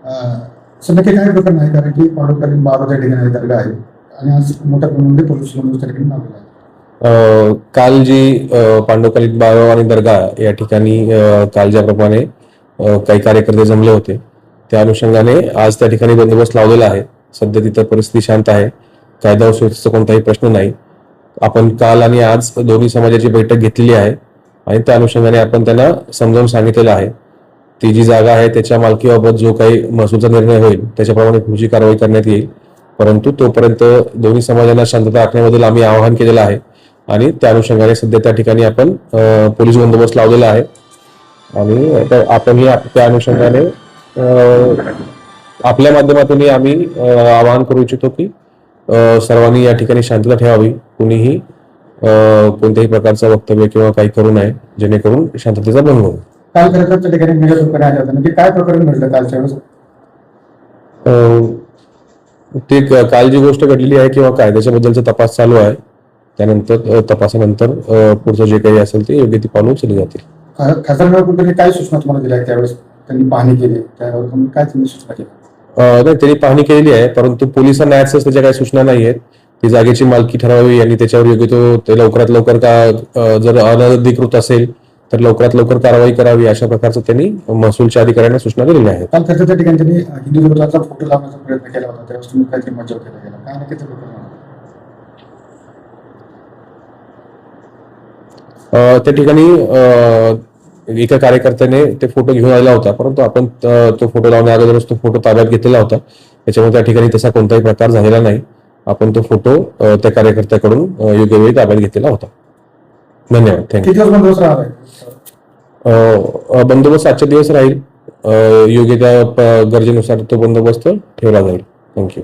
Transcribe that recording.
नक्की काय प्रकरण आहे, कारण की पाडोकालीन 12 त्या ठिकाणी दर्गा आहे आणि आज मोठ्या प्रमाणामध्ये पोलीस बंदोबस्त त्या ठिकाणी लावलेला आहे. काल जी पांडवकालीन बारव आणि दर्गा या ठिकाणी काल ज्याप्रमाणे काही कार्यकर्ते जमले होते त्या अनुषंगाने आज त्या ठिकाणी बंदोबस्त लावलेला आहे. सध्या तिथं परिस्थिती शांत आहे, कायदा व सुव्यवस्थेचा कोणताही प्रश्न नाही. आपण काल आणि आज दोन्ही समाजाची बैठक घेतलेली आहे आणि त्या अनुषंगाने आपण त्यांना समजावून सांगितलेलं आहे. ती जी जागा आहे त्याच्या मालकीबाबत जो काही महसूलचा निर्णय होईल त्याच्याप्रमाणे पुढची कारवाई करण्यात येईल. परंतु तोपर्यंत दोन्ही समाजांना शांतता राखण्याबद्दल आम्ही आवाहन केलेलं आहे आणि त्या अनुषंगाने सध्या त्या ठिकाणी आपण पोलीस बंदोबस्त लावलेला आहे आणि आपणही त्या अनुषंगाने आपल्या माध्यमातूनही आम्ही आवाहन करू इच्छितो की सर्वांनी या ठिकाणी शांतता ठेवावी. कुणीही कोणत्याही प्रकारचं वक्तव्य किंवा काही करू नये जेणेकरून शांततेचा भंग होईल. काल खरं त्या ठिकाणी निवेदन आले होते, म्हणजे काय प्रकरण घडलं कालच्या वेळेस? ते काल जी गोष्ट घडलेली आहे किंवा काय त्याच्याबद्दलचा तपास चालू आहे. त्यानंतर तपासानंतर पुढचं जे काही असेल ते योग्य ती पावलं उचलली जातील. खासदार कुलकर्णी काय सूचना तुम्हाला दिल्या त्यावेळेस त्यांनी पाहणी केली, त्यावर तुम्ही काय त्यांनी सूचना केली? नाही, त्यांनी पाहणी केलेली आहे परंतु पोलिसांना ऍक्सेस त्याच्या काही सूचना नाही आहेत. ती जागेची मालकी ठरवावी आणि त्याच्यावर योग्य तो लवकरात लवकर का जर अनधिकृत असेल तर लवकरात लवकर कारवाई करावी अशा प्रकारचं त्यांनी महसूलच्या अधिकाऱ्यांना सूचना दिलेल्या आहेत. काल खरं त्या ठिकाणी त्यांनी हिंदू देवताचा फोटो लावण्याचा प्रयत्न केला होता, त्यावेळेस तुम्ही काहीतरी मज्जाव केला गेला, काय नक्की ते प्रकरण? त्या ठिकाणी एका कार्यकर्त्याने ते फोटो घेऊन आलेला होता परंतु आपण तो फोटो लावण्या अगोदरच तो फोटो ताब्यात घेतलेला होता. त्याच्यामुळे त्या ठिकाणी तसा कोणताही प्रकार झालेला नाही. आपण तो फोटो त्या कार्यकर्त्याकडून योग्य वेळी ताब्यात घेतलेला होता. धन्यवाद. किती दिवस बंदोबस्त राहणार आहे? बंदोबस्त आजच्या दिवस राहील. योग्य त्या गरजेनुसार तो बंदोबस्त ठेवला जाईल. थँक्यू.